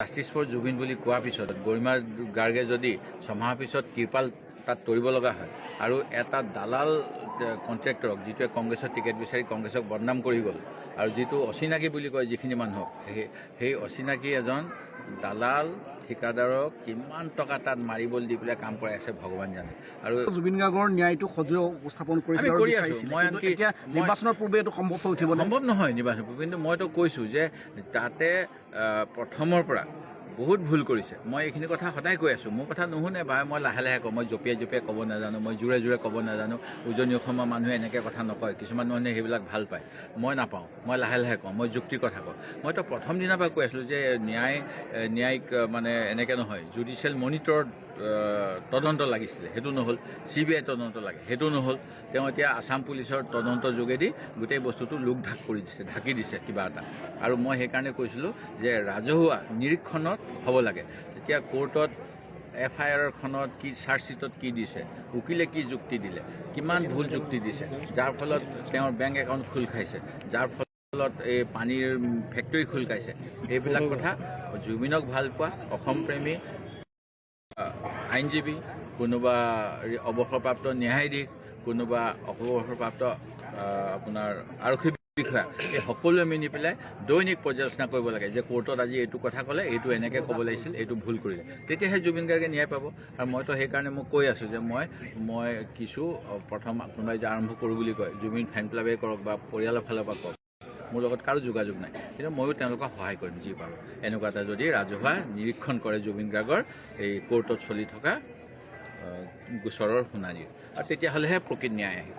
Justice for Zubeen বুলি কোৱাৰ পিছত গৰিমা গাৰ্গে যদি ছমাহৰ পিছত তিৰপাল তাত তৰিব লগা হয় আৰু এটা দালাল কণ্ট্ৰেক্টৰক যিটোৱে কংগ্ৰেছৰ টিকেট বিচাৰি কংগ্ৰেছক বদনাম কৰি গ'ল আৰু যিটো অচিনাকি বুলি কয় যিখিনি মানুহক সেই অচিনাকি এজন দালাল ঠিকাদাৰক কিমান টকা তাত মাৰিবলৈ দি পেলাই কাম কৰাই আছে ভগৱান জানে। আৰু জুবিন গাৰ্গৰ ন্যায়টো সজীৱ উপস্থাপন কৰিছিল কৰি আছো মই আনকি নিৰ্বাচনৰ পূৰ্বে এইটো সম্ভৱ হৈ উঠিব সম্ভৱ নহয় নিৰ্বাচন পূৰ্বে, কিন্তু মইতো কৈছোঁ যে তাতে প্ৰথমৰ পৰা বহুত ভুল কৰিছে। মই এইখিনি কথা সদায় কৈ আছোঁ, মোৰ কথা নুশুনে বা মই লাহে লাহে কওঁ, মই জঁপিয়াই জঁপিয়াই ক'ব নাজানো, মই জোৰে জোৰে ক'ব নাজানো। উজনি অসমৰ মানুহে এনেকৈ কথা নকয়, কিছুমান মানুহে সেইবিলাক ভাল পায়, মই নাপাওঁ, মই লাহে লাহে কওঁ, মই যুক্তিৰ কথা কওঁ। মইতো প্ৰথম দিনাৰ পৰা কৈ আছিলোঁ যে ন্যায়িক মানে এনেকৈ নহয়, জুডিচিয়েল মনিটৰত তদন্ত লাগিছিলে, সেইটো নহ'ল। CBI তদন্ত লাগে, সেইটো নহ'ল। তেওঁ এতিয়া আছাম পুলিচৰ তদন্তৰ যোগেদি গোটেই বস্তুটো ঢাকি দিছে কিবা এটা। আৰু মই সেইকাৰণে কৈছিলোঁ যে ৰাজহুৱা নিৰীক্ষণত হ'ব লাগে। এতিয়া কোৰ্টত FIR-খনত কি চাৰ্জশ্বিটত কি দিছে, উকিলে কি যুক্তি দিলে, কিমান ভুল যুক্তি দিছে, যাৰ ফলত তেওঁৰ বেংক একাউণ্ট খোল খাইছে, যাৰ ফলত এই পানীৰ ফেক্টৰী খোল খাইছে। এইবিলাক কথা জুবিনক ভাল পোৱা অসমপ্ৰেমী আইনজীৱী, কোনোবা অৱসৰপ্ৰাপ্ত ন্যায়াধীশ, কোনোবা অৱসৰপ্ৰাপ্ত আপোনাৰ আৰক্ষী বিষয়া, এই সকলোৱে মিলি পেলাই দৈনিক পৰ্যালোচনা কৰিব লাগে যে কোৰ্টত আজি এইটো কথা ক'লে, এইটো এনেকৈ ক'ব লাগিছিল, এইটো ভুল কৰিলে, তেতিয়াহে জুবিন গাৰ্গে ন্যায় পাব। আৰু মইতো সেইকাৰণে মই কৈ আছোঁ যে মই কিছু প্ৰথম কোনোবাই যে আৰম্ভ কৰোঁ বুলি কয়, জুবিন ফেন ক্লাবেই কৰক বা পৰিয়ালৰ ফালৰ পৰা কৰক, মোৰ লগত কাৰো যোগাযোগ নাই, কিন্তু ময়ো তেওঁলোকক সহায় কৰিম যি পাৰোঁ। এনেকুৱা এটা যদি ৰাজহুৱা নিৰীক্ষণ কৰে জুবিন গাৰ্গৰ এই কোৰ্টত চলি থকা গোচৰৰ শুনানিৰ, আৰু তেতিয়াহ'লেহে প্ৰকৃত ন্যায় আহিব।